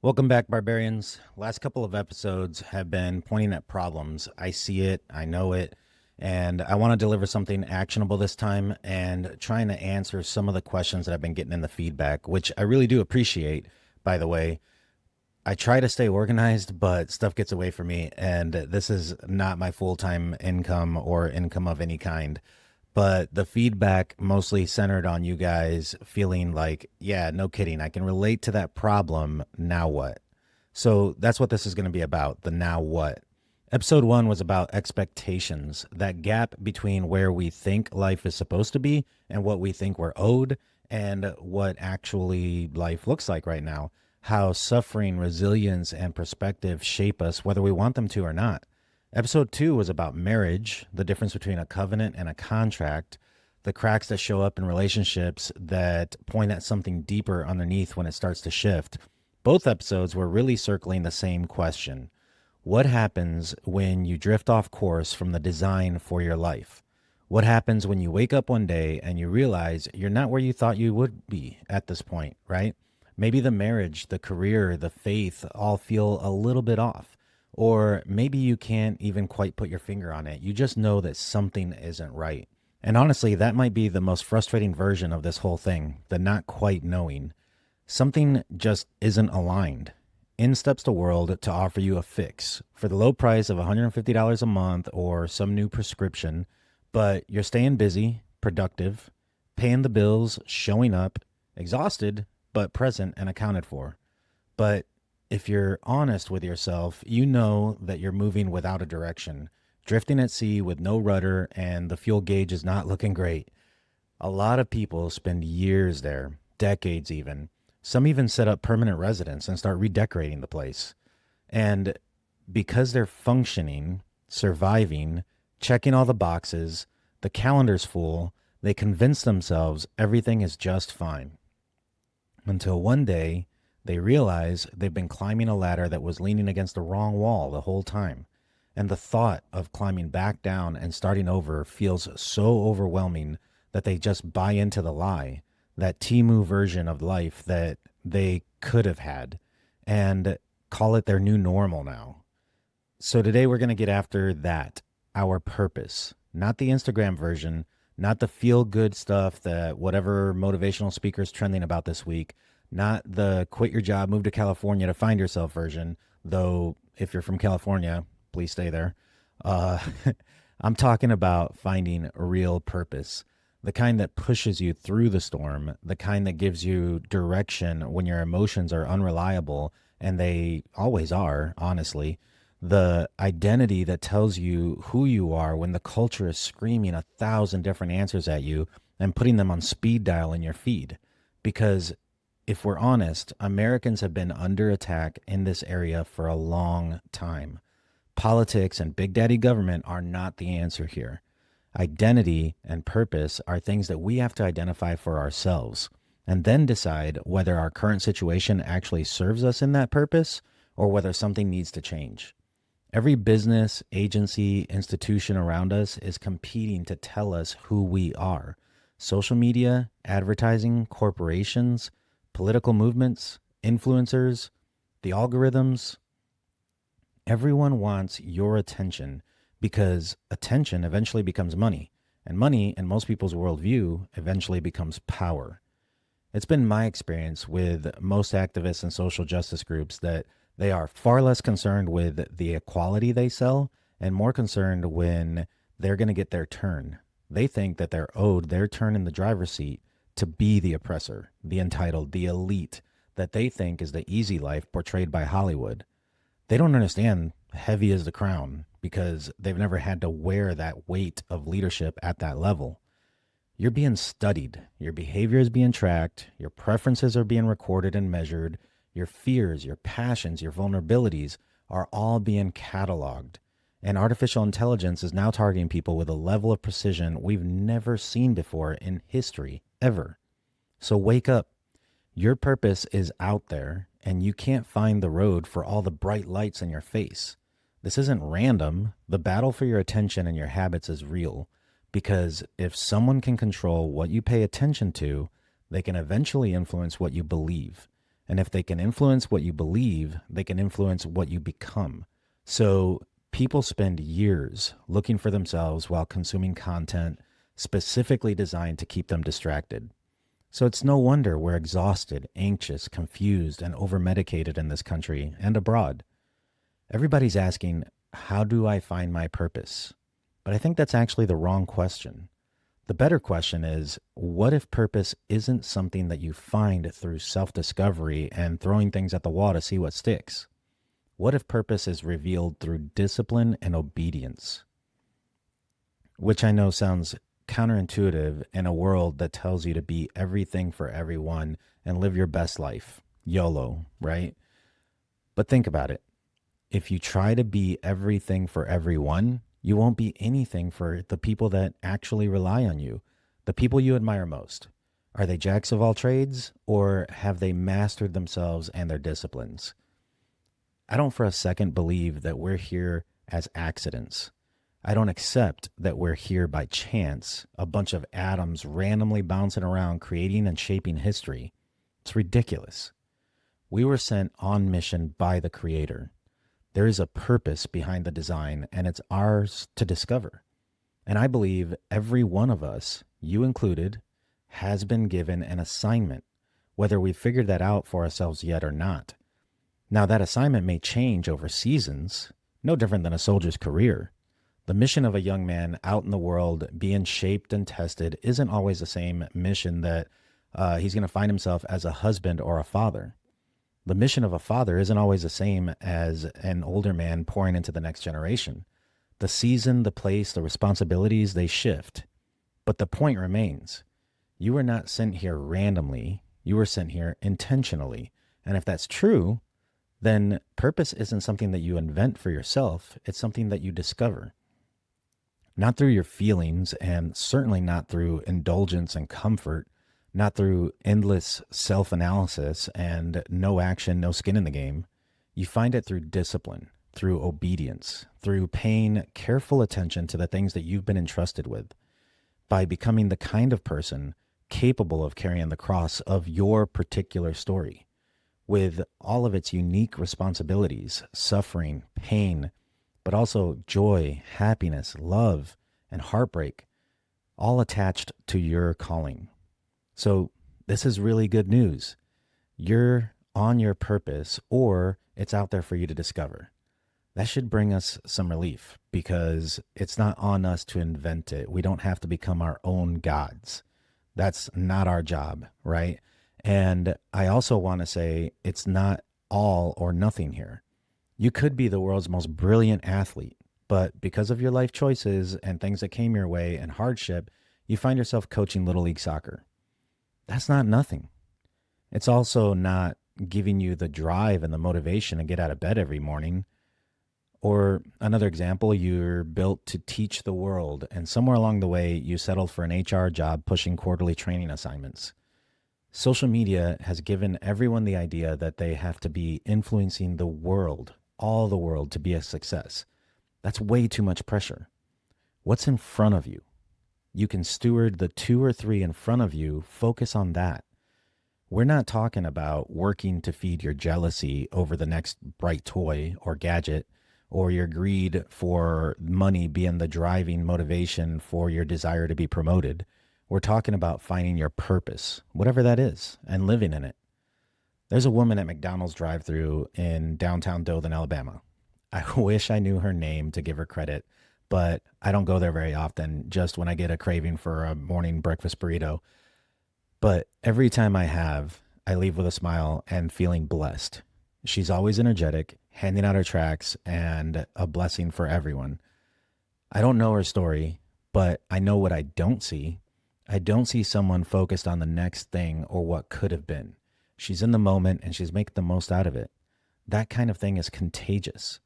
Welcome back, barbarians. Last couple of episodes have been pointing at problems. I see it, I know it, and I want to deliver something actionable this time and trying to answer some of the questions that I've been getting in the feedback, which I really do appreciate, by the way. I try to stay organized, but stuff gets away from me, and this is not my full time income or income of any kind. But the feedback mostly centered on you guys feeling like, yeah, no kidding, I can relate to that problem. Now what? So that's what this is going to be about, the now what. Episode one was about expectations, that gap between where we think life is supposed to be and what we think we're owed, and what actually life looks like right now. How suffering, resilience, and perspective shape us, whether we want them to or not. Episode two was about marriage, the difference between a covenant and a contract, the cracks that show up in relationships that point at something deeper underneath when it starts to shift. Both episodes were really circling the same question. What happens when you drift off course from the design for your life? What happens when you wake up one day and you realize you're not where you thought you would be at this point, right? Maybe the marriage, the career, the faith all feel a little bit off. Or maybe you can't even quite put your finger on it. You just know that something isn't right. And honestly, that might be the most frustrating version of this whole thing, the not quite knowing. Something just isn't aligned. In steps the world to offer you a fix for the low price of $150 a month or some new prescription, but you're staying busy, productive, paying the bills, showing up, exhausted, but present and accounted for. But if you're honest with yourself, you know that you're moving without a direction, drifting at sea with no rudder, and the fuel gauge is not looking great. A lot of people spend years there, decades even. Some even set up permanent residence and start redecorating the place. And because they're functioning, surviving, checking all the boxes, the calendar's full, they convince themselves everything is just fine. Until one day, they realize they've been climbing a ladder that was leaning against the wrong wall the whole time. And the thought of climbing back down and starting over feels so overwhelming that they just buy into the lie, that Timu version of life that they could have had, and call it their new normal now. So today we're going to get after that, our purpose, not the Instagram version, not the feel good stuff that whatever motivational speaker's trending about this week, not the quit your job, move to California to find yourself version, though if you're from California, please stay there. Uh, I'm talking about finding real purpose, the kind that pushes you through the storm, the kind that gives you direction when your emotions are unreliable, and they always are, honestly. The identity that tells you who you are when the culture is screaming 1,000 different answers at you and putting them on speed dial in your feed. Because if we're honest, Americans have been under attack in this area for a long time. Politics and big daddy government are not the answer here. Identity and purpose are things that we have to identify for ourselves and then decide whether our current situation actually serves us in that purpose or whether something needs to change. Every business, agency, institution around us is competing to tell us who we are. Social media, advertising, corporations, political movements, influencers, the algorithms. Everyone wants your attention because attention eventually becomes money, and money, in most people's worldview, eventually becomes power. It's been my experience with most activists and social justice groups that they are far less concerned with the equality they sell and more concerned when they're going to get their turn. They think that they're owed their turn in the driver's seat to be the oppressor, the entitled, the elite that they think is the easy life portrayed by Hollywood. They don't understand heavy is the crown because they've never had to wear that weight of leadership at that level. You're being studied. Your behavior is being tracked. Your preferences are being recorded and measured. Your fears, your passions, your vulnerabilities are all being cataloged. And artificial intelligence is now targeting people with a level of precision we've never seen before in history, ever. So wake up. Your purpose is out there, and you can't find the road for all the bright lights in your face. This isn't random. The battle for your attention and your habits is real. Because if someone can control what you pay attention to, they can eventually influence what you believe. And if they can influence what you believe, they can influence what you become. So people spend years looking for themselves while consuming content specifically designed to keep them distracted. So it's no wonder we're exhausted, anxious, confused, and over-medicated in this country and abroad. Everybody's asking, how do I find my purpose? But I think that's actually the wrong question. The better question is, what if purpose isn't something that you find through self-discovery and throwing things at the wall to see what sticks? What if purpose is revealed through discipline and obedience? Which I know sounds counterintuitive in a world that tells you to be everything for everyone and live your best life. YOLO, right? But think about it. If you try to be everything for everyone, you won't be anything for the people that actually rely on you, the people you admire most. Are they jacks of all trades, or have they mastered themselves and their disciplines? I don't for a second believe that we're here as accidents. I don't accept that we're here by chance, a bunch of atoms randomly bouncing around creating and shaping history. It's ridiculous. We were sent on mission by the Creator. There is a purpose behind the design, and it's ours to discover. And I believe every one of us, you included, has been given an assignment, whether we've figured that out for ourselves yet or not. Now, that assignment may change over seasons, no different than a soldier's career. The mission of a young man out in the world being shaped and tested isn't always the same mission that he's going to find himself as a husband or a father. The mission of a father isn't always the same as an older man pouring into the next generation. The season, the place, the responsibilities, they shift. But the point remains. You were not sent here randomly. You were sent here intentionally. And if that's true, then purpose isn't something that you invent for yourself. It's something that you discover. Not through your feelings, and certainly not through indulgence and comfort, not through endless self-analysis and no action, no skin in the game. You find it through discipline, through obedience, through paying careful attention to the things that you've been entrusted with, by becoming the kind of person capable of carrying the cross of your particular story, with all of its unique responsibilities, suffering, pain, but also joy, happiness, love, and heartbreak, all attached to your calling. So this is really good news. You're on your purpose, or it's out there for you to discover. That should bring us some relief, because it's not on us to invent it. We don't have to become our own gods. That's not our job, right? And I also want to say it's not all or nothing here. You could be the world's most brilliant athlete, but because of your life choices and things that came your way and hardship, you find yourself coaching Little League soccer. That's not nothing. It's also not giving you the drive and the motivation to get out of bed every morning. Or another example, you're built to teach the world, and somewhere along the way, you settled for an HR job pushing quarterly training assignments. Social media has given everyone the idea that they have to be influencing the world, all the world, to be a success. That's way too much pressure. What's in front of you? You can steward the 2 or 3 in front of you. Focus on that. We're not talking about working to feed your jealousy over the next bright toy or gadget, or your greed for money being the driving motivation for your desire to be promoted. We're talking about finding your purpose, whatever that is, and living in it. There's a woman at McDonald's drive-thru in downtown Dothan, Alabama. I wish I knew her name to give her credit, but I don't go there very often, just when I get a craving for a morning breakfast burrito. But every time I have, I leave with a smile and feeling blessed. She's always energetic, handing out her tracts, and a blessing for everyone. I don't know her story, but I know what I don't see. I don't see someone focused on the next thing or what could have been. She's in the moment and she's making the most out of it. That kind of thing is contagious.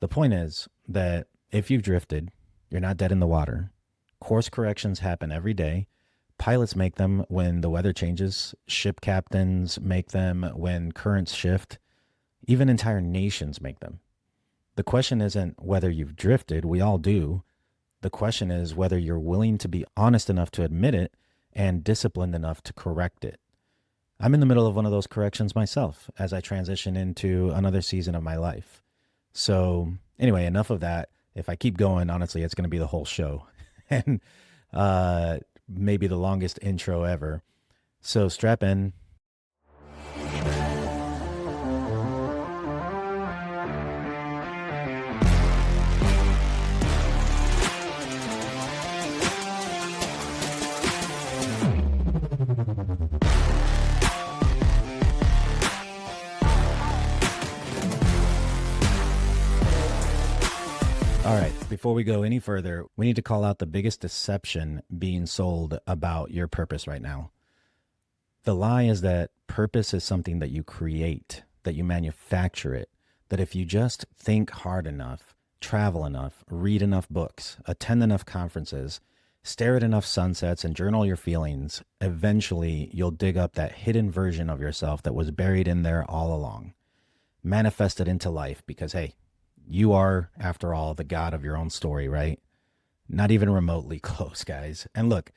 The point is that if you've drifted, you're not dead in the water. Course corrections happen every day. Pilots make them when the weather changes. Ship captains make them when currents shift. Even entire nations make them. The question isn't whether you've drifted. We all do. The question is whether you're willing to be honest enough to admit it and disciplined enough to correct it. I'm in the middle of one of those corrections myself as I transition into another season of my life. So, anyway, enough of that. If I keep going, honestly, it's going to be the whole show and uh, maybe the longest intro ever. So, strap in. All right, before we go any further, we need to call out the biggest deception being sold about your purpose right now. The lie is that purpose is something that you create, that you manufacture it, that if you just think hard enough, travel enough, read enough books, attend enough conferences, stare at enough sunsets, and journal your feelings, eventually you'll dig up that hidden version of yourself that was buried in there all along. Manifest it into life because, hey, you are, after all, the god of your own story, right? Not even remotely close, guys. And look,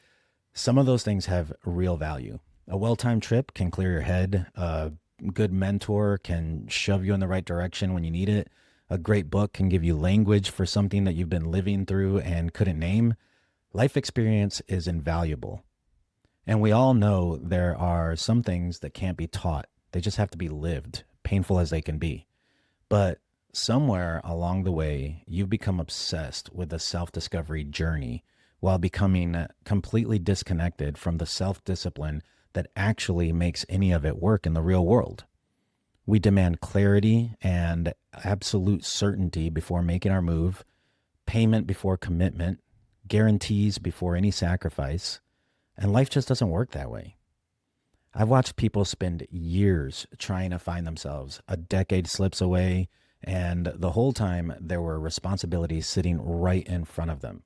some of those things have real value. A well-timed trip can clear your head. A good mentor can shove you in the right direction when you need it. A great book can give you language for something that you've been living through and couldn't name. Life experience is invaluable. And we all know there are some things that can't be taught. They just have to be lived, painful as they can be. But somewhere along the way, you've become obsessed with the self-discovery journey while becoming completely disconnected from the self-discipline that actually makes any of it work in the real world. We demand clarity and absolute certainty before making our move, payment before commitment, guarantees before any sacrifice, and life just doesn't work that way. I've watched people spend years trying to find themselves. A decade slips away, and the whole time there were responsibilities sitting right in front of them.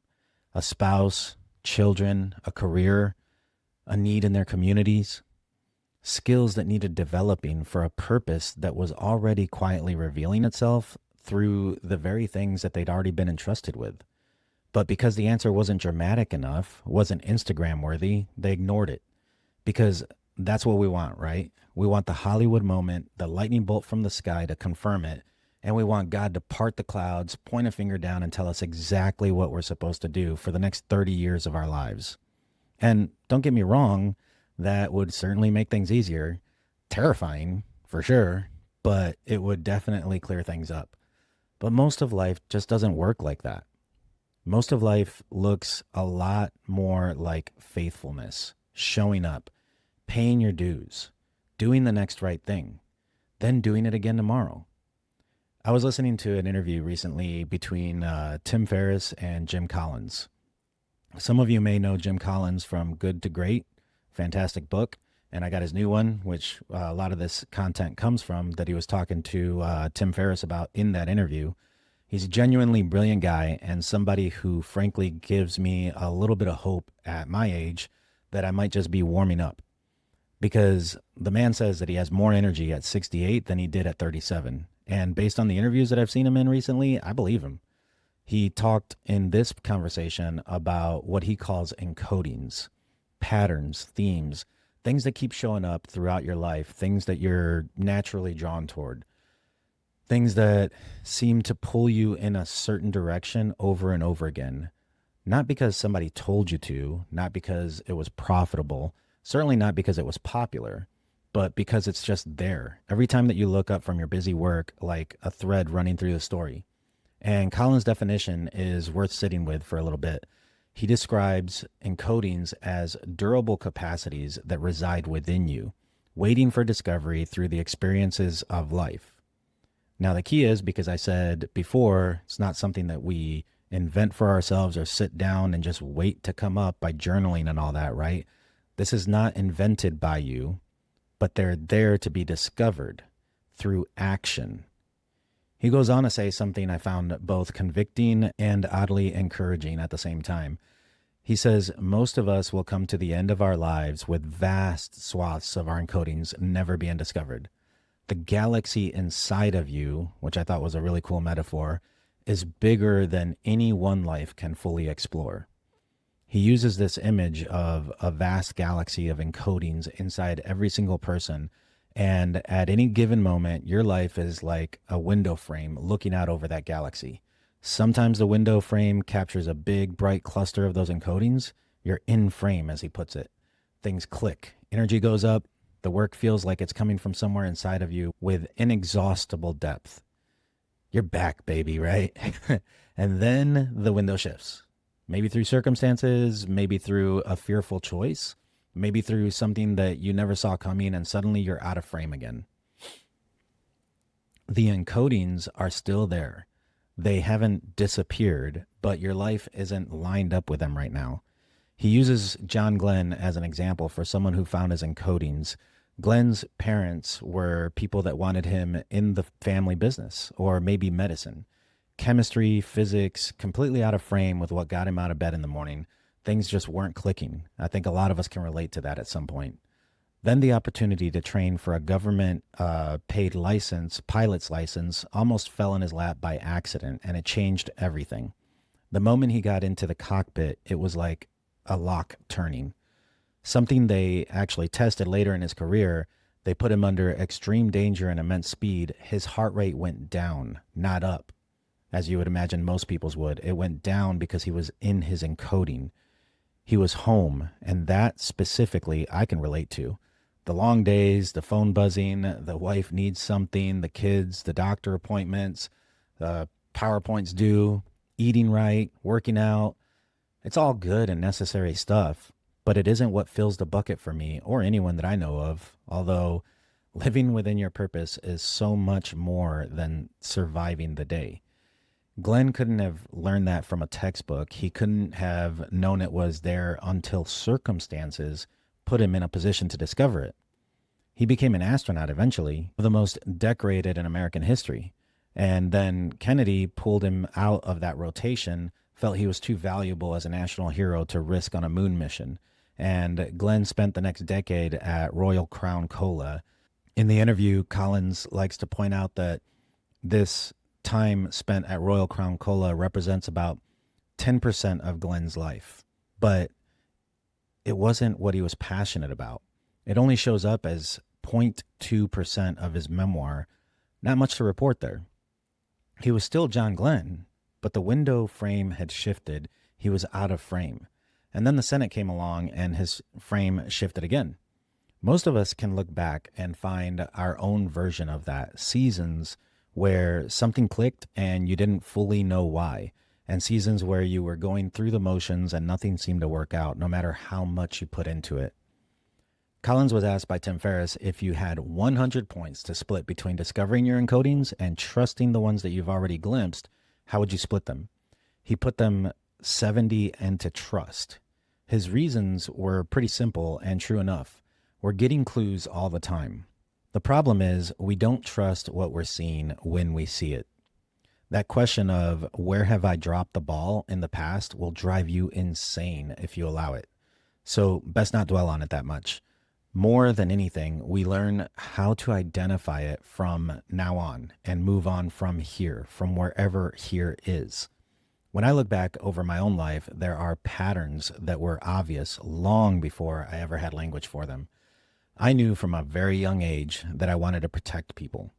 A spouse, children, a career, a need in their communities, skills that needed developing for a purpose that was already quietly revealing itself through the very things that they'd already been entrusted with. But because the answer wasn't dramatic enough, wasn't Instagram worthy, they ignored it. Because that's what we want, right? We want the Hollywood moment, the lightning bolt from the sky to confirm it. And we want God to part the clouds, point a finger down, and tell us exactly what we're supposed to do for the next 30 years of our lives. And don't get me wrong, that would certainly make things easier. Terrifying, for sure, but it would definitely clear things up. But most of life just doesn't work like that. Most of life looks a lot more like faithfulness, showing up, paying your dues, doing the next right thing, then doing it again tomorrow. I was listening to an interview recently between Tim Ferriss and Jim Collins. Some of you may know Jim Collins from Good to Great, fantastic book. And I got his new one, which a lot of this content comes from, that he was talking to Tim Ferriss about in that interview. He's a genuinely brilliant guy and somebody who frankly gives me a little bit of hope at my age that I might just be warming up. Because the man says that he has more energy at 68 than he did at 37. And based on the interviews that I've seen him in recently, I believe him. He talked in this conversation about what he calls encodings, patterns, themes, things that keep showing up throughout your life, things that you're naturally drawn toward, things that seem to pull you in a certain direction over and over again. Not because somebody told you to, not because it was profitable, certainly not because it was popular, but because it's just there. Every time that you look up from your busy work, like a thread running through the story. And Colin's definition is worth sitting with for a little bit. He describes encodings as durable capacities that reside within you, waiting for discovery through the experiences of life. Now, the key is, because I said before, it's not something that we invent for ourselves or sit down and just wait to come up by journaling and all that, right? This is not invented by you, but they're there to be discovered through action. He goes on to say something I found both convicting and oddly encouraging at the same time. He says, most of us will come to the end of our lives with vast swaths of our encodings never being discovered. The galaxy inside of you, which I thought was a really cool metaphor, is bigger than any one life can fully explore. He uses this image of a vast galaxy of encodings inside every single person. And at any given moment, your life is like a window frame looking out over that galaxy. Sometimes the window frame captures a big, bright cluster of those encodings. You're in frame, as he puts it. Things click, energy goes up, the work feels like it's coming from somewhere inside of you with inexhaustible depth. You're back, baby, right? And then the window shifts. Maybe through circumstances, maybe through a fearful choice, maybe through something that you never saw coming, and suddenly you're out of frame again. The encodings are still there. They haven't disappeared, but your life isn't lined up with them right now. He uses John Glenn as an example for someone who found his encodings. Glenn's parents were people that wanted him in the family business or maybe medicine. Chemistry, physics, completely out of frame with what got him out of bed in the morning. Things just weren't clicking. I think a lot of us can relate to that at some point. Then the opportunity to train for a government paid license, pilot's license, almost fell in his lap by accident, and it changed everything. The moment he got into the cockpit, it was like a lock turning. Something they actually tested later in his career, they put him under extreme danger and immense speed. His heart rate went down, not up, as you would imagine most people's would. It went down because he was in his encoding. He was home, and that specifically I can relate to. The long days, the phone buzzing, the wife needs something, the kids, the doctor appointments, the PowerPoints due, eating right, working out. It's all good and necessary stuff, but it isn't what fills the bucket for me or anyone that I know of, although living within your purpose is so much more than surviving the day. Glenn couldn't have learned that from a textbook. He couldn't have known it was there until circumstances put him in a position to discover it. He became an astronaut eventually, the most decorated in American history. And then Kennedy pulled him out of that rotation, felt he was too valuable as a national hero to risk on a moon mission. And Glenn spent the next decade at Royal Crown Cola. In the interview, Collins likes to point out that this time spent at Royal Crown Cola represents about 10% of Glenn's life. But it wasn't what he was passionate about. It only shows up as 0.2% of his memoir. Not much to report there. He was still John Glenn, but the window frame had shifted. He was out of frame. And then the Senate came along and his frame shifted again. Most of us can look back and find our own version of that. Seasons where something clicked and you didn't fully know why. And seasons where you were going through the motions and nothing seemed to work out, no matter how much you put into it. Collins was asked by Tim Ferriss if you had 100 points to split between discovering your encodings and trusting the ones that you've already glimpsed, how would you split them? He put them 70 into trust. His reasons were pretty simple and true enough. We're getting clues all the time. The problem is we don't trust what we're seeing when we see it. That question of where have I dropped the ball in the past will drive you insane if you allow it. So best not dwell on it that much. More than anything, we learn how to identify it from now on and move on from here, from wherever here is. When I look back over my own life, there are patterns that were obvious long before I ever had language for them. I knew from a very young age that I wanted to protect people.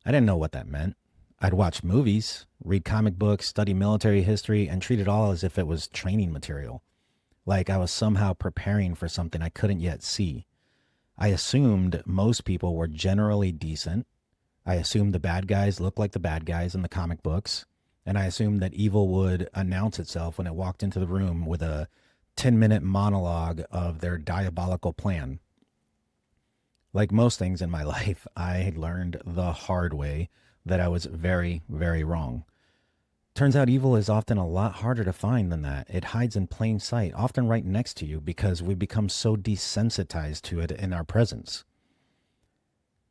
I didn't know what that meant. I'd watch movies, read comic books, study military history, and treat it all as if it was training material. Like I was somehow preparing for something I couldn't yet see. I assumed most people were generally decent. I assumed the bad guys looked like the bad guys in the comic books. And I assumed that evil would announce itself when it walked into the room with a 10-minute monologue of their diabolical plan. Like most things in my life, I learned the hard way that I was very, very wrong. Turns out evil is often a lot harder to find than that. It hides in plain sight, often right next to you, because we become so desensitized to it in our presence.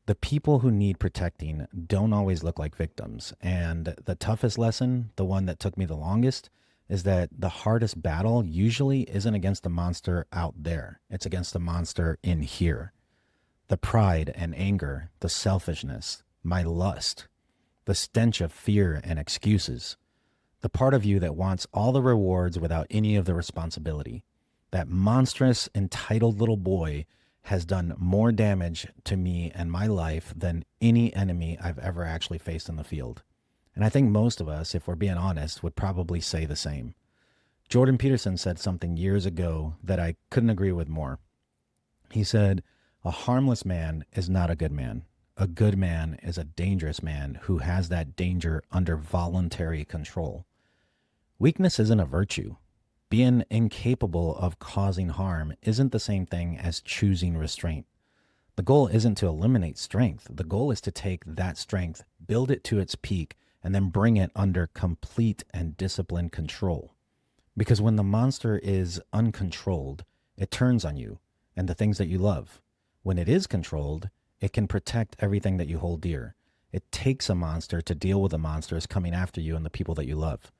The people who need protecting don't always look like victims. And the toughest lesson, the one that took me the longest, is that the hardest battle usually isn't against the monster out there. It's against the monster in here. The pride and anger, the selfishness, my lust, the stench of fear and excuses. The part of you that wants all the rewards without any of the responsibility. That monstrous, entitled little boy has done more damage to me and my life than any enemy I've ever actually faced in the field. And I think most of us, if we're being honest, would probably say the same. Jordan Peterson said something years ago that I couldn't agree with more. He said, "A harmless man is not a good man. A good man is a dangerous man who has that danger under voluntary control." Weakness isn't a virtue. Being incapable of causing harm isn't the same thing as choosing restraint. The goal isn't to eliminate strength. The goal is to take that strength, build it to its peak, and then bring it under complete and disciplined control. Because when the monster is uncontrolled, it turns on you and the things that you love. When it is controlled, it can protect everything that you hold dear. It takes a monster to deal with the monsters coming after you and the people that you love.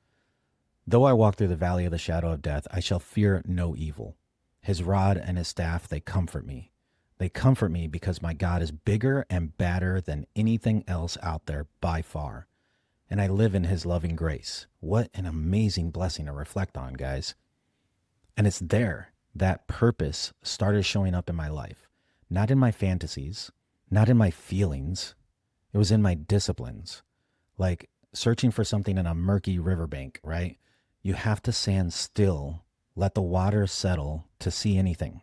Though I walk through the valley of the shadow of death, I shall fear no evil. His rod and his staff, they comfort me. They comfort me because my God is bigger and badder than anything else out there by far. And I live in his loving grace. What an amazing blessing to reflect on, guys. And it's there that purpose started showing up in my life. Not in my fantasies, not in my feelings. It was in my disciplines. Like searching for something in a murky riverbank, right? You have to stand still, let the water settle to see anything.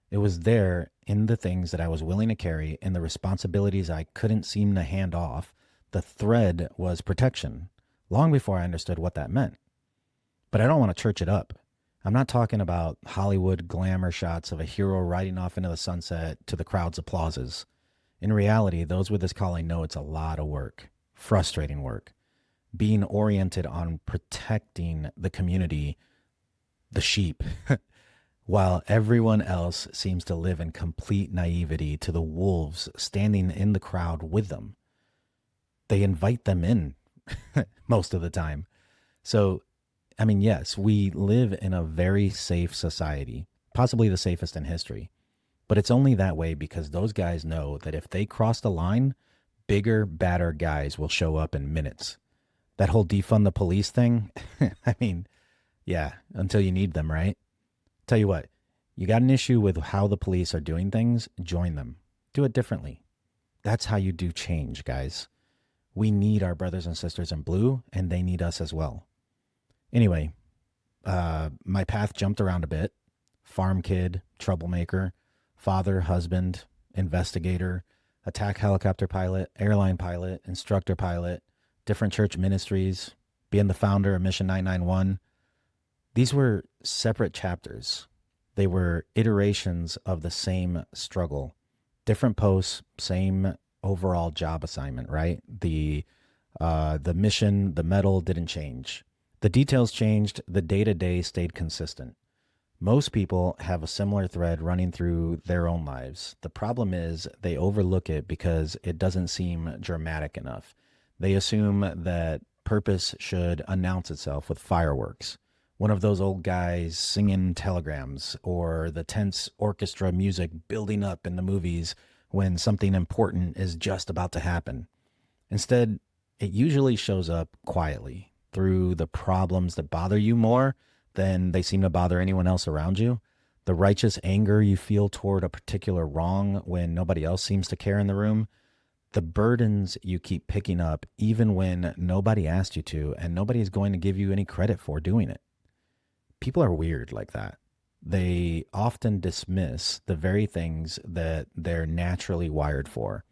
It was there in the things that I was willing to carry, in the responsibilities I couldn't seem to hand off. The thread was protection, long before I understood what that meant. But I don't want to church it up. I'm not talking about Hollywood glamour shots of a hero riding off into the sunset to the crowd's applauses. In reality, those with this calling know it's a lot of work, frustrating work, being oriented on protecting the community, the sheep, while everyone else seems to live in complete naivety to the wolves standing in the crowd with them. They invite them in most of the time. So, I mean, yes, we live in a very safe society, possibly the safest in history. But it's only that way because those guys know that if they cross the line, bigger, badder guys will show up in minutes. That whole defund the police thing, I mean, yeah, until you need them, right? Tell you what, you got an issue with how the police are doing things, join them. Do it differently. That's how you do change, guys. We need our brothers and sisters in blue, and they need us as well. Anyway, my path jumped around a bit. Farm kid, troublemaker, father, husband, investigator, attack helicopter pilot, airline pilot, instructor pilot, different church ministries, being the founder of Mission 991. These were separate chapters. They were iterations of the same struggle. Different posts, same overall job assignment, right? The mission, the medal didn't change. The details changed. The day-to-day stayed consistent. Most people have a similar thread running through their own lives. The problem is they overlook it because it doesn't seem dramatic enough. They assume that purpose should announce itself with fireworks. One of those old guys singing telegrams, or the tense orchestra music building up in the movies when something important is just about to happen. Instead, it usually shows up quietly through the problems that bother you more than they seem to bother anyone else around you. The righteous anger you feel toward a particular wrong when nobody else seems to care in the room. The burdens you keep picking up even when nobody asked you to, and nobody is going to give you any credit for doing it. People are weird like that. They often dismiss the very things that they're naturally wired for.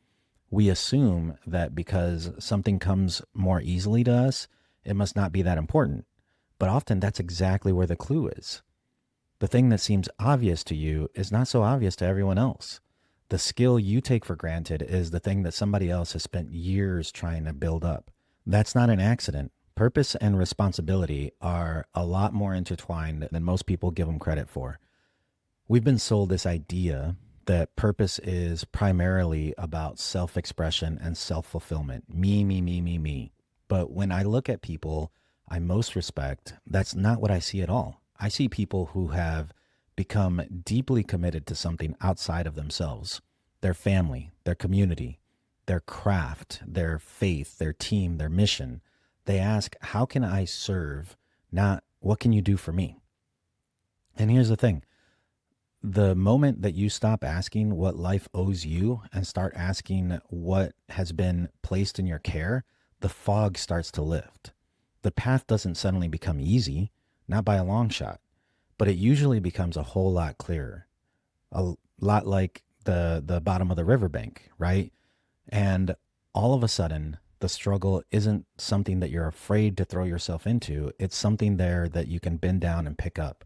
We assume that because something comes more easily to us, it must not be that important. But often that's exactly where the clue is. The thing that seems obvious to you is not so obvious to everyone else. The skill you take for granted is the thing that somebody else has spent years trying to build up. That's not an accident. Purpose and responsibility are a lot more intertwined than most people give them credit for. We've been sold this idea that purpose is primarily about self-expression and self-fulfillment. Me, me, me, me, me. But when I look at people I most respect, that's not what I see at all. I see people who have become deeply committed to something outside of themselves, their family, their community, their craft, their faith, their team, their mission. They ask, how can I serve? Not, what can you do for me? And here's the thing. The moment that you stop asking what life owes you and start asking what has been placed in your care, the fog starts to lift. The path doesn't suddenly become easy, not by a long shot, but it usually becomes a whole lot clearer. A lot like the bottom of the riverbank, right? And all of a sudden, the struggle isn't something that you're afraid to throw yourself into. It's something there that you can bend down and pick up.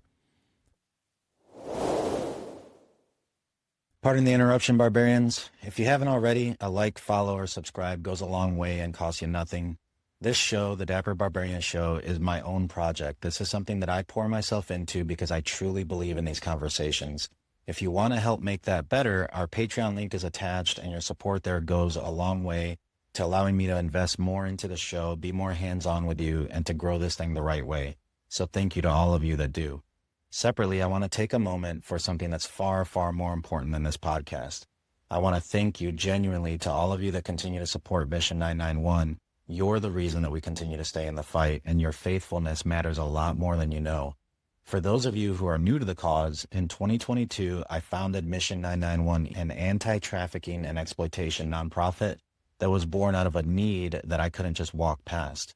Pardon the interruption, barbarians. If you haven't already, a like, follow, or subscribe goes a long way and costs you nothing. This show, the Dapper Barbarian Show, is my own project. This is something that I pour myself into because I truly believe in these conversations. If you want to help make that better, our Patreon link is attached, and your support there goes a long way to allowing me to invest more into the show, be more hands-on with you, and to grow this thing the right way. So thank you to all of you that do. Separately, I want to take a moment for something that's far, far more important than this podcast. I want to thank you genuinely to all of you that continue to support Mission 991. You're the reason that we continue to stay in the fight, and your faithfulness matters a lot more than you know. For those of you who are new to the cause, in 2022, I founded Mission 991, an anti-trafficking and exploitation nonprofit that was born out of a need that I couldn't just walk past.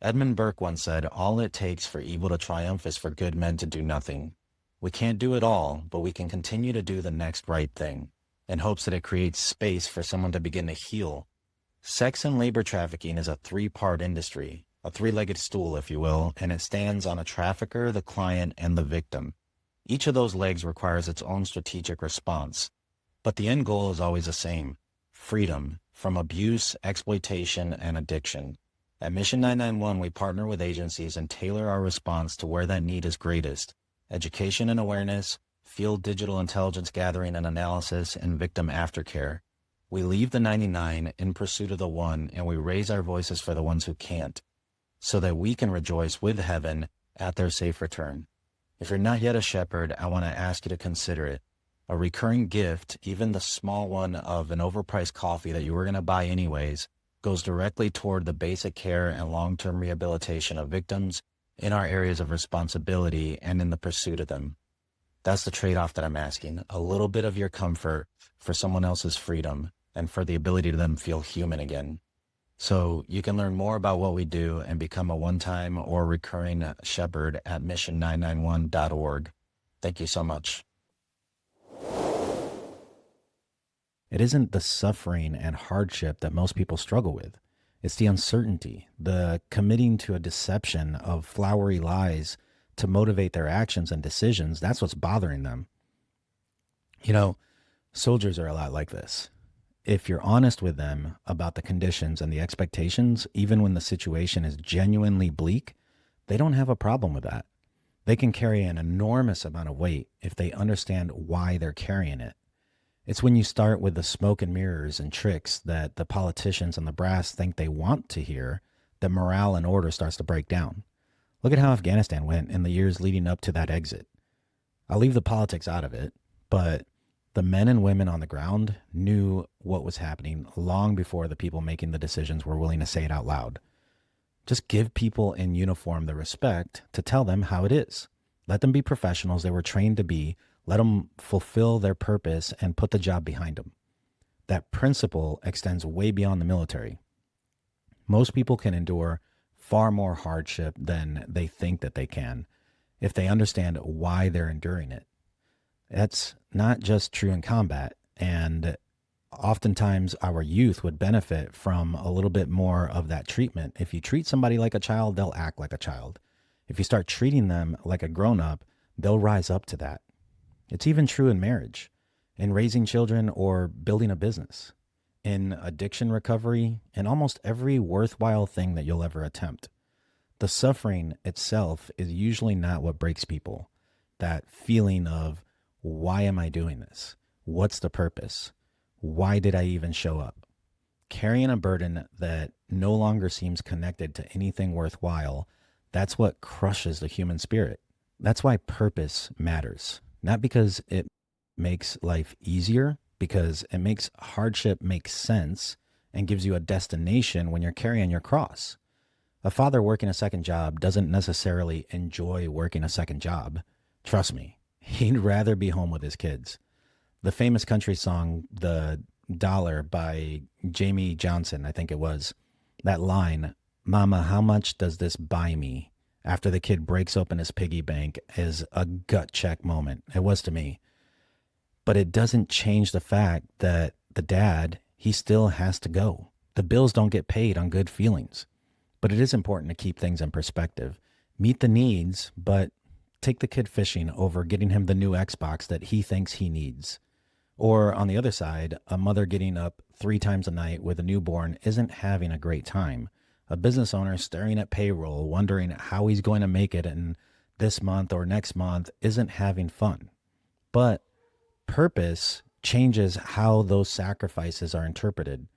Edmund Burke once said, "All it takes for evil to triumph is for good men to do nothing." We can't do it all, but we can continue to do the next right thing, in hopes that it creates space for someone to begin to heal. Sex and labor trafficking is a three-part industry, a three-legged stool, if you will, and it stands on a trafficker, the client, and the victim. Each of those legs requires its own strategic response, but the end goal is always the same: freedom from abuse, exploitation, and addiction. At Mission 991, we partner with agencies and tailor our response to where that need is greatest: education and awareness, field digital intelligence gathering and analysis, and victim aftercare. We leave the 99 in pursuit of the one, and we raise our voices for the ones who can't, so that we can rejoice with heaven at their safe return. If you're not yet a shepherd, I want to ask you to consider it. A recurring gift, even the small one of an overpriced coffee that you were going to buy anyways, goes directly toward the basic care and long-term rehabilitation of victims in our areas of responsibility and in the pursuit of them. That's the trade-off that I'm asking: a little bit of your comfort for someone else's freedom and for the ability to them feel human again. So you can learn more about what we do and become a one-time or recurring shepherd at mission991.org. Thank you so much. It isn't the suffering and hardship that most people struggle with. It's the uncertainty, the committing to a deception of flowery lies to motivate their actions and decisions. That's what's bothering them. You know, soldiers are a lot like this. If you're honest with them about the conditions and the expectations, even when the situation is genuinely bleak, they don't have a problem with that. They can carry an enormous amount of weight if they understand why they're carrying it. It's when you start with the smoke and mirrors and tricks that the politicians and the brass think they want to hear that morale and order starts to break down. Look at how Afghanistan went in the years leading up to that exit. I'll leave the politics out of it, but the men and women on the ground knew what was happening long before the people making the decisions were willing to say it out loud. Just give people in uniform the respect to tell them how it is. Let them be professionals they were trained to be. Let them fulfill their purpose and put the job behind them. That principle extends way beyond the military. Most people can endure far more hardship than they think that they can if they understand why they're enduring it. That's not just true in combat, and oftentimes our youth would benefit from a little bit more of that treatment. If you treat somebody like a child, they'll act like a child. If you start treating them like a grown-up, they'll rise up to that. It's even true in marriage, in raising children, or building a business, in addiction recovery, and almost every worthwhile thing that you'll ever attempt. The suffering itself is usually not what breaks people. That feeling of, why am I doing this? What's the purpose? Why did I even show up? Carrying a burden that no longer seems connected to anything worthwhile, that's what crushes the human spirit. That's why purpose matters. Not because it makes life easier, because it makes hardship make sense and gives you a destination when you're carrying your cross. A father working a second job doesn't necessarily enjoy working a second job. Trust me, He'd rather be home with his kids. The famous country song, The Dollar by Jamie Johnson, I think it was, that line, Mama, how much does this buy me? After the kid breaks open his piggy bank is a gut check moment. It was to me. But it doesn't change the fact that the dad, he still has to go. The bills don't get paid on good feelings. But it is important to keep things in perspective. Meet the needs, but take the kid fishing over getting him the new Xbox that he thinks he needs. Or on the other side, a mother getting up 3 times a night with a newborn isn't having a great time. A business owner staring at payroll, wondering how he's going to make it in this month or next month isn't having fun. But purpose changes how those sacrifices are interpreted.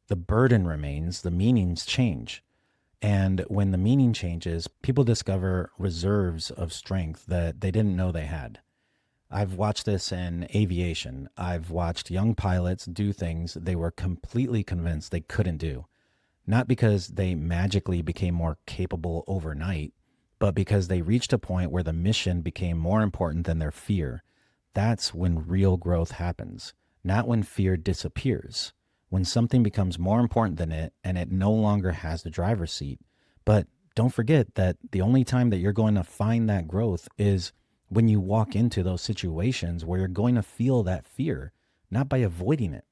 The burden remains, the meanings change. And when the meaning changes, people discover reserves of strength that they didn't know they had. I've watched this in aviation. I've watched young pilots do things they were completely convinced they couldn't do. Not because they magically became more capable overnight, but because they reached a point where the mission became more important than their fear. That's when real growth happens, not when fear disappears. When something becomes more important than it and it no longer has the driver's seat. But don't forget that the only time that you're going to find that growth is when you walk into those situations where you're going to feel that fear, not by avoiding it.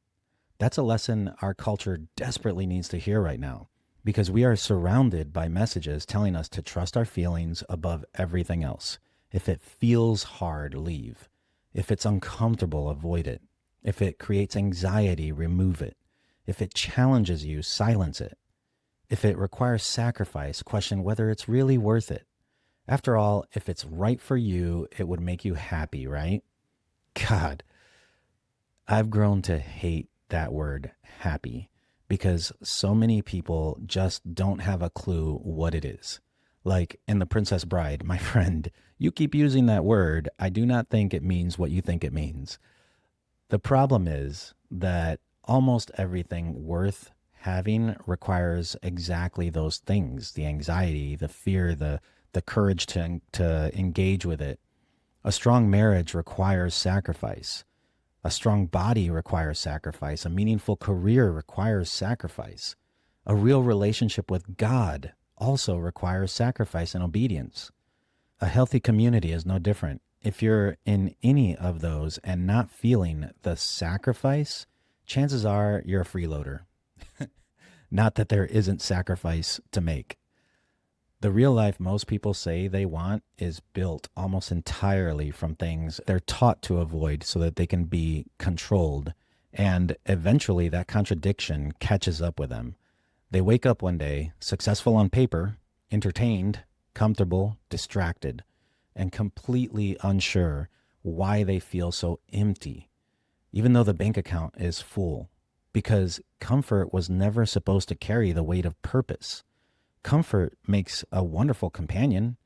That's a lesson our culture desperately needs to hear right now, because we are surrounded by messages telling us to trust our feelings above everything else. If it feels hard, leave. If it's uncomfortable, avoid it. If it creates anxiety, remove it. If it challenges you, silence it. If it requires sacrifice, question whether it's really worth it. After all, if it's right for you, it would make you happy, right? God, I've grown to hate that word, happy, because so many people just don't have a clue what it is. Like in The Princess Bride, my friend, you keep using that word. I do not think it means what you think it means. The problem is that almost everything worth having requires exactly those things: the anxiety, the fear, the courage to engage with it. A strong marriage requires sacrifice. A strong body requires sacrifice. A meaningful career requires sacrifice. A real relationship with God also requires sacrifice and obedience. A healthy community is no different. If you're in any of those and not feeling the sacrifice, chances are you're a freeloader. Not that there isn't sacrifice to make. The real life most people say they want is built almost entirely from things they're taught to avoid so that they can be controlled. And eventually that contradiction catches up with them. They wake up one day, successful on paper, entertained, comfortable, distracted, and completely unsure why they feel so empty, even though the bank account is full. Because comfort was never supposed to carry the weight of purpose. Comfort makes a wonderful companion.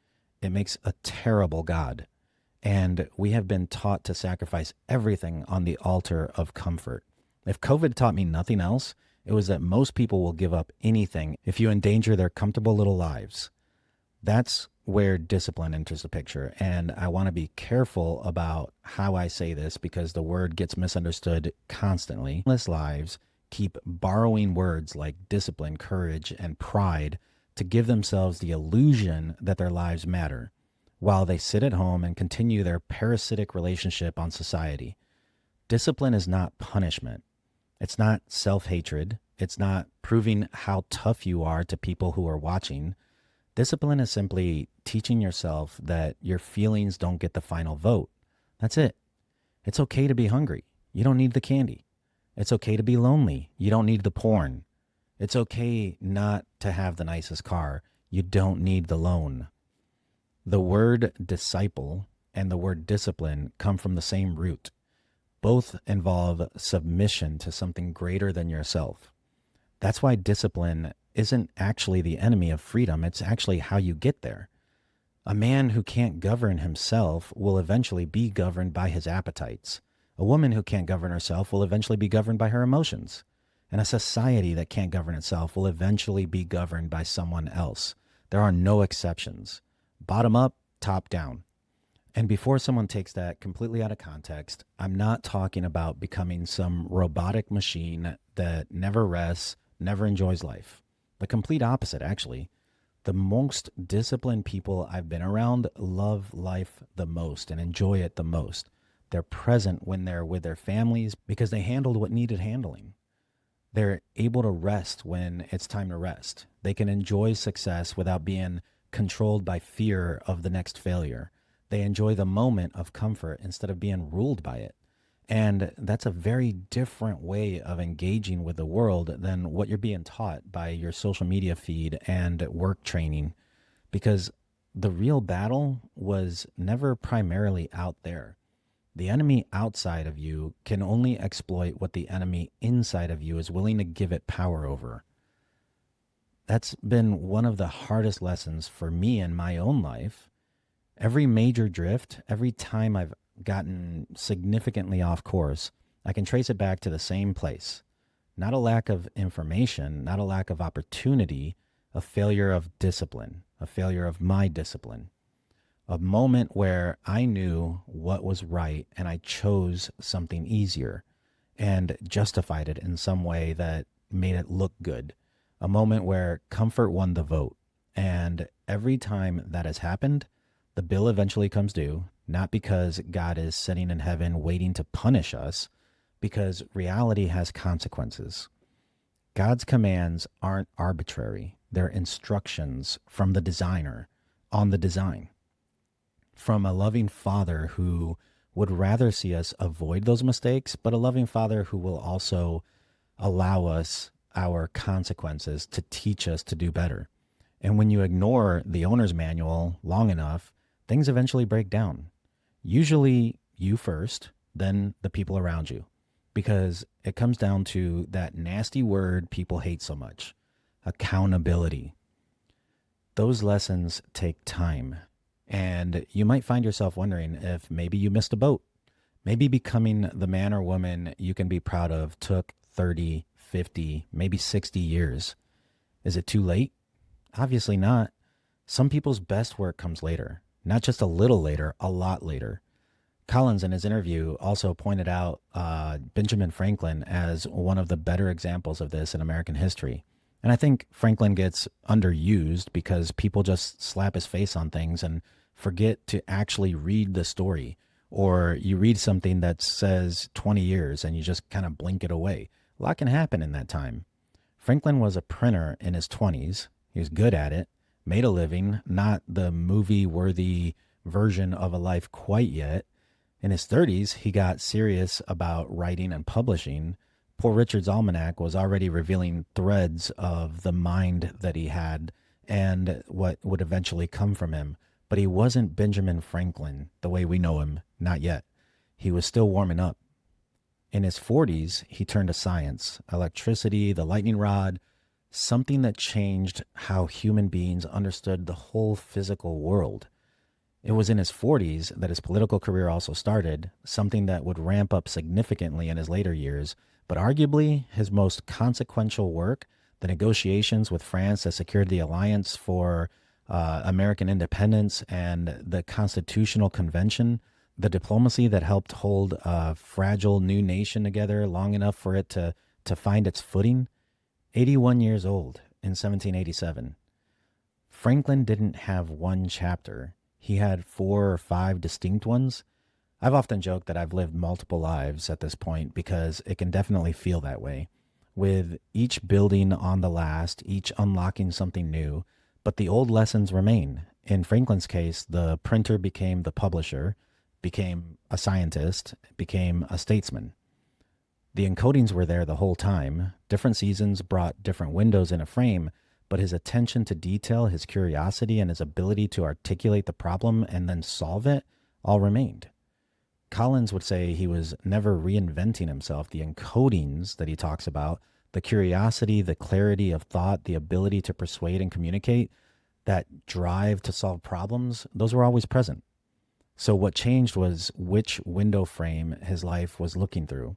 It makes a terrible God. And we have been taught to sacrifice everything on the altar of comfort. If COVID taught me nothing else, it was that most people will give up anything if you endanger their comfortable little lives. That's where discipline enters the picture. And I want to be careful about how I say this because the word gets misunderstood constantly. Lives keep borrowing words like discipline, courage, and pride to give themselves the illusion that their lives matter, while they sit at home and continue their parasitic relationship on society. Discipline is not punishment. It's not self-hatred. It's not proving how tough you are to people who are watching. Discipline is simply teaching yourself that your feelings don't get the final vote. That's it. It's okay to be hungry. You don't need the candy. It's okay to be lonely. You don't need the porn. It's okay not to have the nicest car. You don't need the loan. The word disciple and the word discipline come from the same root. Both involve submission to something greater than yourself. That's why discipline isn't actually the enemy of freedom. It's actually how you get there. A man who can't govern himself will eventually be governed by his appetites. A woman who can't govern herself will eventually be governed by her emotions. And a society that can't govern itself will eventually be governed by someone else. There are no exceptions. Bottom up, top down. And before someone takes that completely out of context, I'm not talking about becoming some robotic machine that never rests, never enjoys life. The complete opposite, actually. The most disciplined people I've been around love life the most and enjoy it the most. They're present when they're with their families because they handled what needed handling. They're able to rest when it's time to rest. They can enjoy success without being controlled by fear of the next failure. They enjoy the moment of comfort instead of being ruled by it. And that's a very different way of engaging with the world than what you're being taught by your social media feed and work training, because the real battle was never primarily out there. The enemy outside of you can only exploit what the enemy inside of you is willing to give it power over. That's been one of the hardest lessons for me in my own life. Every major drift, every time I've gotten significantly off course, I can trace it back to the same place. Not a lack of information, not a lack of opportunity, a failure of discipline, a failure of my discipline. A moment where I knew what was right and I chose something easier and justified it in some way that made it look good. A moment where comfort won the vote. And every time that has happened, the bill eventually comes due, not because God is sitting in heaven waiting to punish us, because reality has consequences. God's commands aren't arbitrary. They're instructions from the designer on the design. From a loving father who would rather see us avoid those mistakes, but a loving father who will also allow us our consequences to teach us to do better. And when you ignore the owner's manual long enough, things eventually break down. Usually you first, then the people around you, because it comes down to that nasty word people hate so much, accountability. Those lessons take time. And you might find yourself wondering if maybe you missed a boat. Maybe becoming the man or woman you can be proud of took 30, 50, maybe 60 years. Is it too late? Obviously not. Some people's best work comes later, not just a little later, a lot later. Collins, in his interview, also pointed out Benjamin Franklin as one of the better examples of this in American history. And I think Franklin gets underused because people just slap his face on things and forget to actually read the story. Or you read something that says 20 years and you just kind of blink it away. A lot can happen in that time. Franklin was a printer in his 20s. He was good at it, made a living, not the movie-worthy version of a life quite yet. In his 30s, he got serious about writing and publishing. Poor Richard's Almanac was already revealing threads of the mind that he had and what would eventually come from him. But he wasn't Benjamin Franklin the way we know him, not yet. He was still warming up. In his 40s, he turned to science, electricity, the lightning rod, something that changed how human beings understood the whole physical world. It was in his 40s that his political career also started, something that would ramp up significantly in his later years, but arguably his most consequential work, the negotiations with France that secured the alliance for American independence and the Constitutional Convention, the diplomacy that helped hold a fragile new nation together long enough for it to find its footing. 81 years old in 1787. Franklin didn't have one chapter. He had 4 or 5 distinct ones. I've often joked that I've lived multiple lives at this point because it can definitely feel that way, with each building on the last, each unlocking something new, but the old lessons remain. In Franklin's case, the printer became the publisher, became a scientist, became a statesman. The encodings were there the whole time. Different seasons brought different windows in a frame, but his attention to detail, his curiosity, and his ability to articulate the problem and then solve it all remained. Collins would say he was never reinventing himself. The encodings that he talks about, the curiosity, the clarity of thought, the ability to persuade and communicate, that drive to solve problems, those were always present. So what changed was which window frame his life was looking through.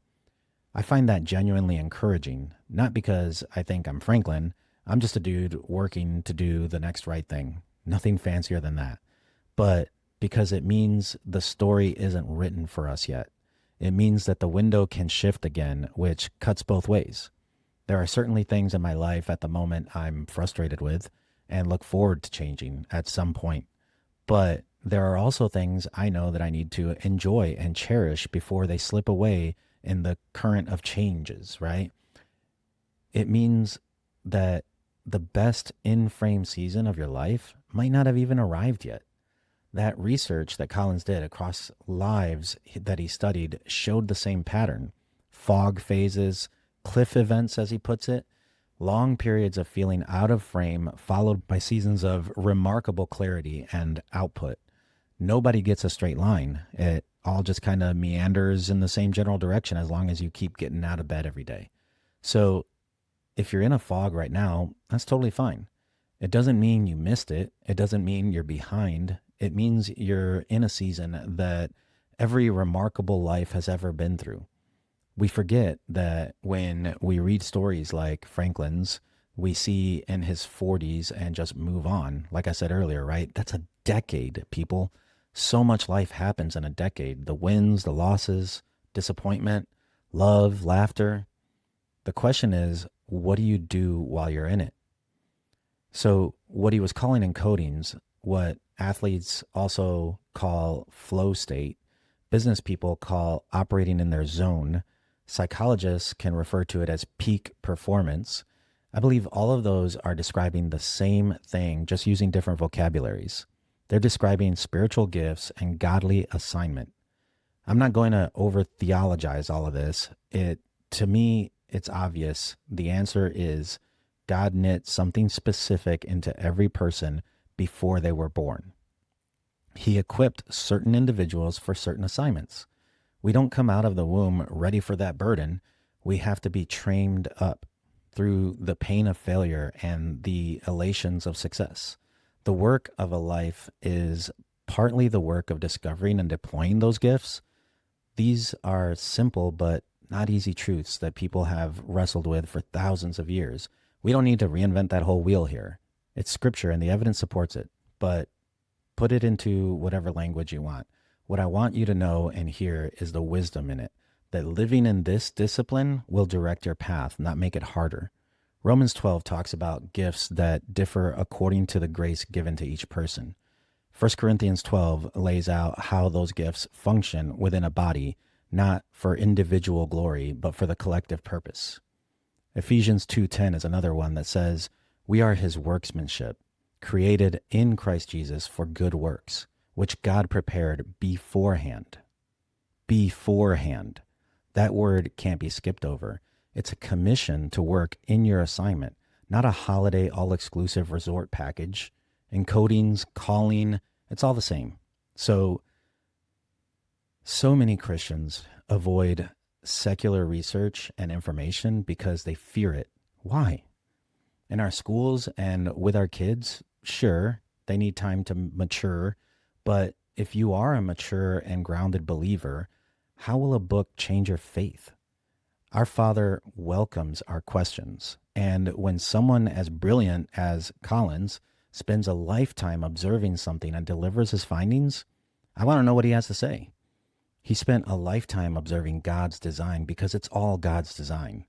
I find that genuinely encouraging, not because I think I'm Franklin. I'm just a dude working to do the next right thing. Nothing fancier than that. But because it means the story isn't written for us yet. It means that the window can shift again, which cuts both ways. There are certainly things in my life at the moment I'm frustrated with and look forward to changing at some point. But there are also things I know that I need to enjoy and cherish before they slip away in the current of changes, right? It means that the best in frame season of your life might not have even arrived yet. That research that Collins did across lives that he studied showed the same pattern: fog phases, cliff events, as he puts it, long periods of feeling out of frame, followed by seasons of remarkable clarity and output. Nobody gets a straight line. It all just kind of meanders in the same general direction as long as you keep getting out of bed every day. So if you're in a fog right now, that's totally fine. It doesn't mean you missed it. It doesn't mean you're behind. It means you're in a season that every remarkable life has ever been through. We forget that when we read stories like Franklin's, we see in his 40s and just move on. Like I said earlier, right? That's a decade, people. So much life happens in a decade: the wins, the losses, disappointment, love, laughter. The question is, what do you do while you're in it? So, what he was calling encodings, what athletes also call flow state, business people call operating in their zone, psychologists can refer to it as peak performance. I believe all of those are describing the same thing, just using different vocabularies. They're describing spiritual gifts and godly assignment. I'm not going to over theologize all of this. To me, it's obvious. The answer is God knit something specific into every person before they were born. He equipped certain individuals for certain assignments. We don't come out of the womb ready for that burden. We have to be trained up through the pain of failure and the elations of success. The work of a life is partly the work of discovering and deploying those gifts. These are simple but not easy truths that people have wrestled with for thousands of years. We don't need to reinvent that whole wheel here. It's scripture and the evidence supports it, but put it into whatever language you want. What I want you to know and hear is the wisdom in it, that living in this discipline will direct your path, not make it harder. Romans 12 talks about gifts that differ according to the grace given to each person. 1 Corinthians 12 lays out how those gifts function within a body, not for individual glory, but for the collective purpose. Ephesians 2:10 is another one that says, "We are his workmanship, created in Christ Jesus for good works, which God prepared beforehand." Beforehand. That word can't be skipped over. It's a commission to work in your assignment, not a holiday all-exclusive resort package. Encodings, calling, it's all the same. So many Christians avoid secular research and information because they fear it. Why? In our schools and with our kids, sure, they need time to mature, but if you are a mature and grounded believer, how will a book change your faith? Our Father welcomes our questions, and when someone as brilliant as Collins spends a lifetime observing something and delivers his findings, I want to know what he has to say. He spent a lifetime observing God's design because it's all God's design.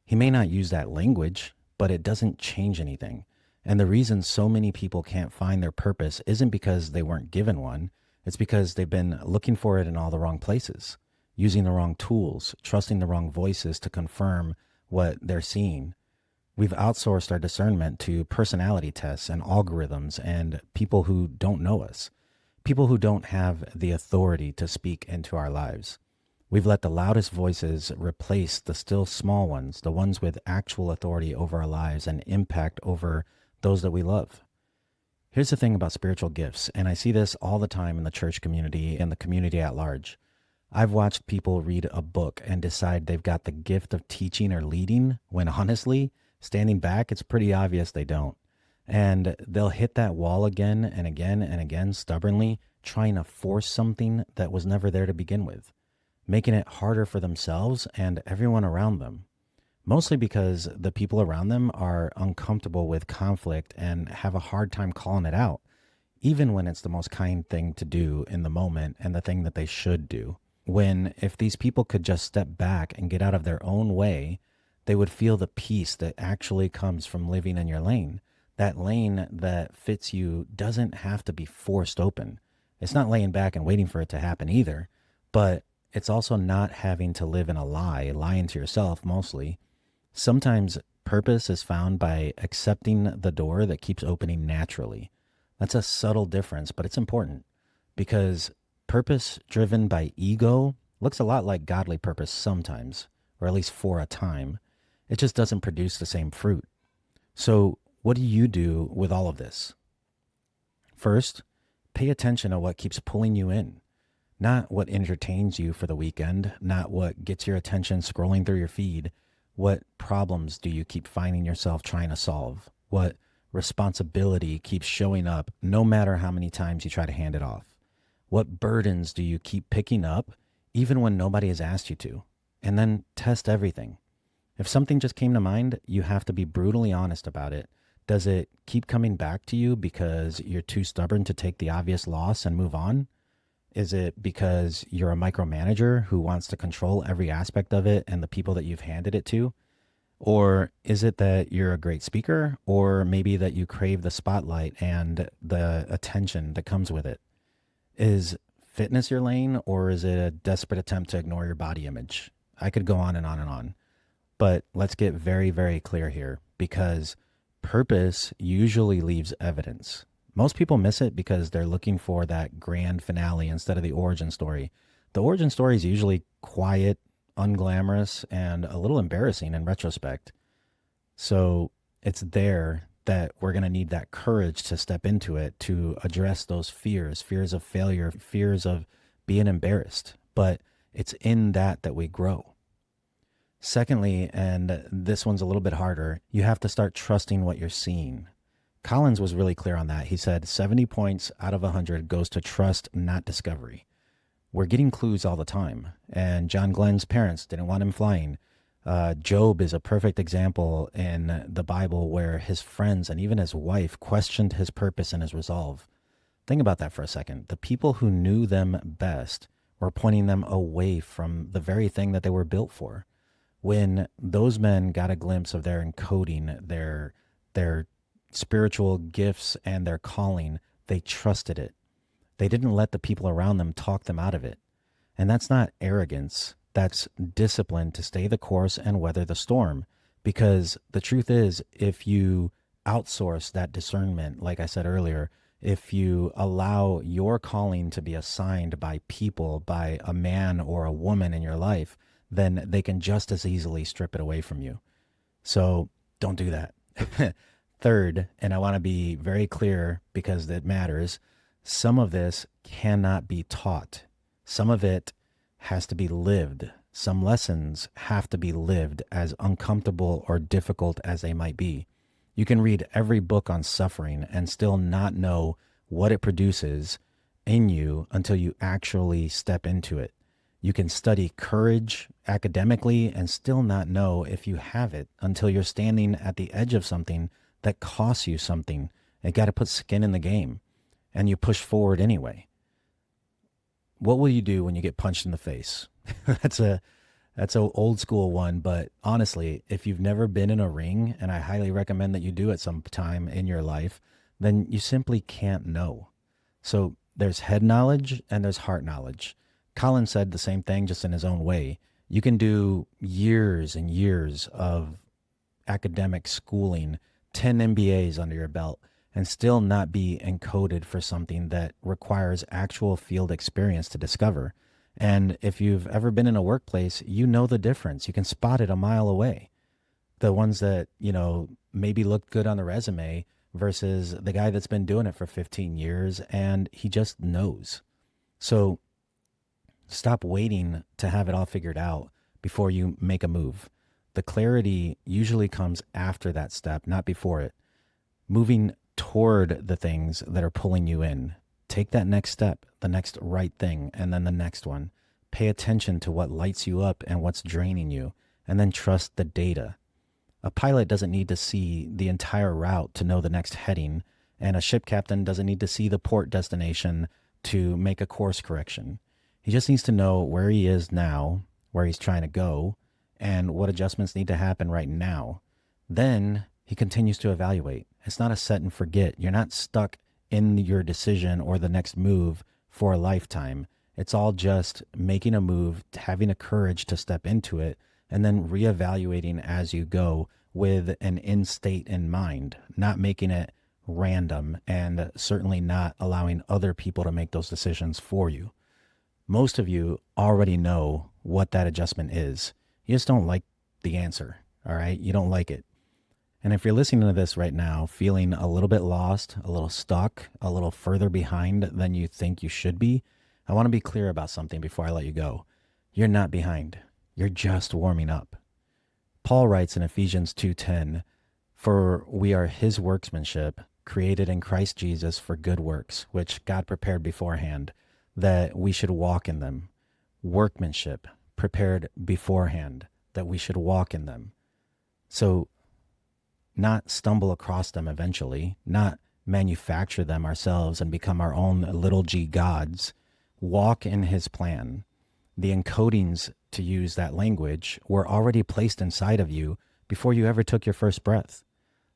He may not use that language, but it doesn't change anything. And the reason so many people can't find their purpose isn't because they weren't given one. It's because they've been looking for it in all the wrong places, using the wrong tools, trusting the wrong voices to confirm what they're seeing. We've outsourced our discernment to personality tests and algorithms and people who don't know us, people who don't have the authority to speak into our lives. We've let the loudest voices replace the still small ones, the ones with actual authority over our lives and impact over those that we love. Here's the thing about spiritual gifts, and I see this all the time in the church community and the community at large. I've watched people read a book and decide they've got the gift of teaching or leading, when honestly, standing back, it's pretty obvious they don't. And they'll hit that wall again and again and again, stubbornly, trying to force something that was never there to begin with, making it harder for themselves and everyone around them. Mostly because the people around them are uncomfortable with conflict and have a hard time calling it out, even when it's the most kind thing to do in the moment and the thing that they should do. When if these people could just step back and get out of their own way, they would feel the peace that actually comes from living in your lane. That lane that fits you doesn't have to be forced open. It's not laying back and waiting for it to happen either, but it's also not having to live in a lie, lying to yourself mostly. Sometimes purpose is found by accepting the door that keeps opening naturally. That's a subtle difference, but it's important because purpose driven by ego looks a lot like godly purpose sometimes, or at least for a time. It just doesn't produce the same fruit. So, what do you do with all of this? First, pay attention to what keeps pulling you in, not what entertains you for the weekend, not what gets your attention scrolling through your feed. What problems do you keep finding yourself trying to solve? What responsibility keeps showing up no matter how many times you try to hand it off? What burdens do you keep picking up even when nobody has asked you to? And then test everything. If something just came to mind, you have to be brutally honest about it. Does it keep coming back to you because you're too stubborn to take the obvious loss and move on? Is it because you're a micromanager who wants to control every aspect of it and the people that you've handed it to? Or is it that you're a great speaker? Or maybe that you crave the spotlight and the attention that comes with it? Is fitness your lane, or is it a desperate attempt to ignore your body image? I could go on and on and on. But let's get very, very clear here, because purpose usually leaves evidence. Most people miss it because they're looking for that grand finale instead of the origin story. The origin story is usually quiet, unglamorous, and a little embarrassing in retrospect. So it's there that we're going to need that courage to step into it, to address those fears of failure, fears of being embarrassed. But it's in that we grow. Secondly, and this one's a little bit harder, you have to start trusting what you're seeing. Collins was really clear on that. He said 70 points out of 100 goes to trust, not discovery. We're getting clues all the time. And John Glenn's parents didn't want him flying. Job is a perfect example in the Bible where his friends and even his wife questioned his purpose and his resolve. Think about that for a second. The people who knew them best were pointing them away from the very thing that they were built for. When those men got a glimpse of their encoding, their spiritual gifts and their calling, they trusted it. They didn't let the people around them talk them out of it. And that's not arrogance. That's discipline to stay the course and weather the storm. Because the truth is, if you outsource that discernment, like I said earlier, if you allow your calling to be assigned by people, by a man or a woman in your life, then they can just as easily strip it away from you. So don't do that. Third, and I want to be very clear because it matters, some of this cannot be taught. Some of it has to be lived. Some lessons have to be lived, as uncomfortable or difficult as they might be. You can read every book on suffering and still not know what it produces in you until you actually step into it. You can study courage academically and still not know if you have it until you're standing at the edge of something that costs you something. You got to put skin in the game, and you push forward anyway. What will you do when you get punched in the face? That's a old school one, but honestly, if you've never been in a ring, and I highly recommend that you do at some time in your life, then you simply can't know. So there's head knowledge and there's heart knowledge. Colin said the same thing, just in his own way. You can do years and years of academic schooling, 10 MBAs under your belt, and still not be encoded for something that requires actual field experience to discover. And if you've ever been in a workplace, you know the difference. You can spot it a mile away. The ones that, maybe look good on the resume versus the guy that's been doing it for 15 years and he just knows. So stop waiting to have it all figured out before you make a move. The clarity usually comes after that step, not before it. Moving toward the things that are pulling you in. Take that next step, the next right thing, and then the next one. Pay attention to what lights you up and what's draining you, and then trust the data. A pilot doesn't need to see the entire route to know the next heading, And a ship captain doesn't need to see the port destination to make a course correction. He just needs to know where he is now, where he's trying to go, and what adjustments need to happen right now. Then he continues to evaluate. It's not a set and forget. You're not stuck in your decision or the next move for a lifetime. It's all just making a move, having the courage to step into it, and then reevaluating as you go with an end state in mind, not making it random and certainly not allowing other people to make those decisions for you. Most of you already know what that adjustment is. You just don't like the answer, all right? You don't like it. And if you're listening to this right now, feeling a little bit lost, a little stuck, a little further behind than you think you should be, I want to be clear about something before I let you go. You're not behind. You're just warming up. Paul writes in Ephesians 2:10, "For we are his workmanship, created in Christ Jesus for good works, which God prepared beforehand, that we should walk in them." Workmanship, prepared beforehand, that we should walk in them. So, not stumble across them eventually, not manufacture them ourselves and become our own little g gods. Walk in his plan. The encodings, to use that language, were already placed inside of you before you ever took your first breath.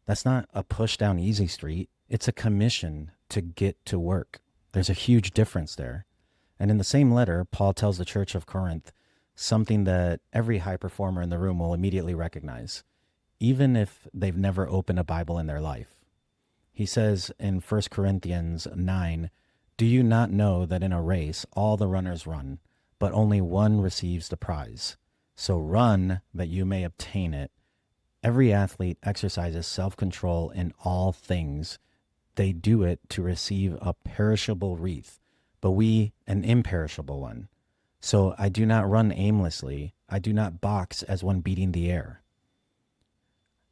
That's not a push down easy street. It's a commission to get to work. There's a huge difference there. And in the same letter, Paul tells the church of Corinth something that every high performer in the room will immediately recognize, even if they've never opened a Bible in their life. He says in 1 Corinthians 9, "Do you not know that in a race all the runners run, but only one receives the prize? So run that you may obtain it. Every athlete exercises self-control in all things. They do it to receive a perishable wreath, but we an imperishable one. So I do not run aimlessly. I do not box as one beating the air."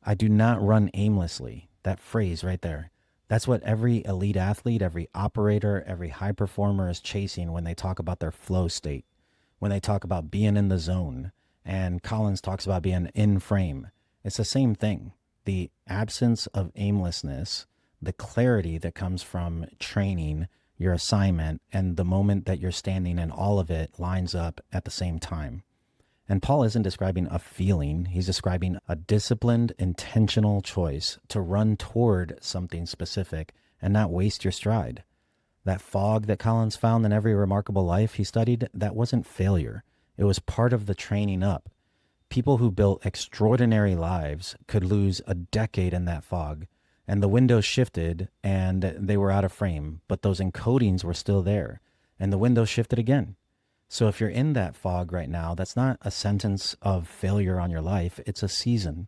I do not run aimlessly. That phrase right there. That's what every elite athlete, every operator, every high performer is chasing when they talk about their flow state, when they talk about being in the zone. And Collins talks about being in frame. It's the same thing. The absence of aimlessness, the clarity that comes from training, your assignment, and the moment that you're standing in all of it lines up at the same time. And Paul isn't describing a feeling. He's describing a disciplined, intentional choice to run toward something specific and not waste your stride. That fog that Collins found in every remarkable life he studied, that wasn't failure. It was part of the training up. People who built extraordinary lives could lose a decade in that fog, and the windows shifted and they were out of frame, but those encodings were still there, and the windows shifted again. So if you're in that fog right now, that's not a sentence of failure on your life. It's a season.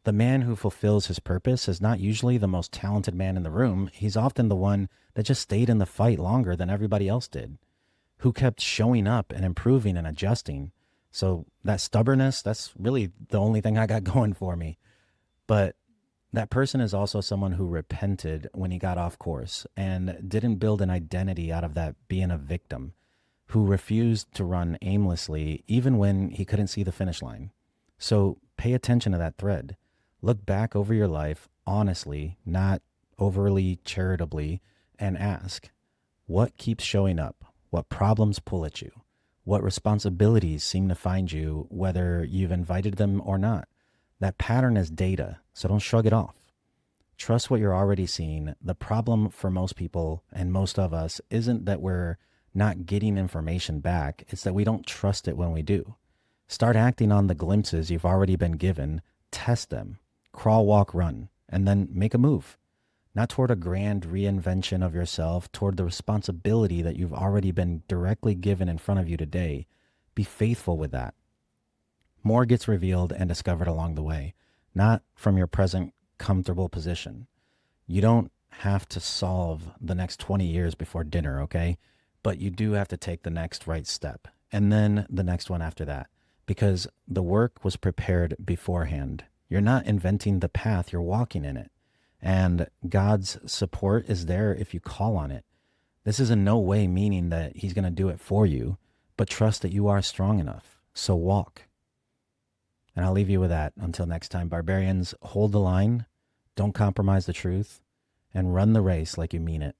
The man who fulfills his purpose is not usually the most talented man in the room. He's often the one that just stayed in the fight longer than everybody else did, who kept showing up and improving and adjusting. So that stubbornness, that's really the only thing I got going for me. But that person is also someone who repented when he got off course and didn't build an identity out of that being a victim, who refused to run aimlessly even when he couldn't see the finish line. So pay attention to that thread. Look back over your life honestly, not overly charitably, and ask, what keeps showing up? What problems pull at you? What responsibilities seem to find you, whether you've invited them or not? That pattern is data, so don't shrug it off. Trust what you're already seeing. The problem for most people and most of us isn't that we're not getting information back. It's that we don't trust it when we do. Start acting on the glimpses you've already been given. Test them. Crawl, walk, run, and then make a move. Not toward a grand reinvention of yourself, toward the responsibility that you've already been directly given in front of you today. Be faithful with that. More gets revealed and discovered along the way, not from your present comfortable position. You don't have to solve the next 20 years before dinner, okay? But you do have to take the next right step, and then the next one after that, because the work was prepared beforehand. You're not inventing the path, you're walking in it. And God's support is there if you call on it. This is in no way meaning that he's going to do it for you, but trust that you are strong enough. So walk. And I'll leave you with that until next time. Barbarians, hold the line. Don't compromise the truth. and run the race like you mean it.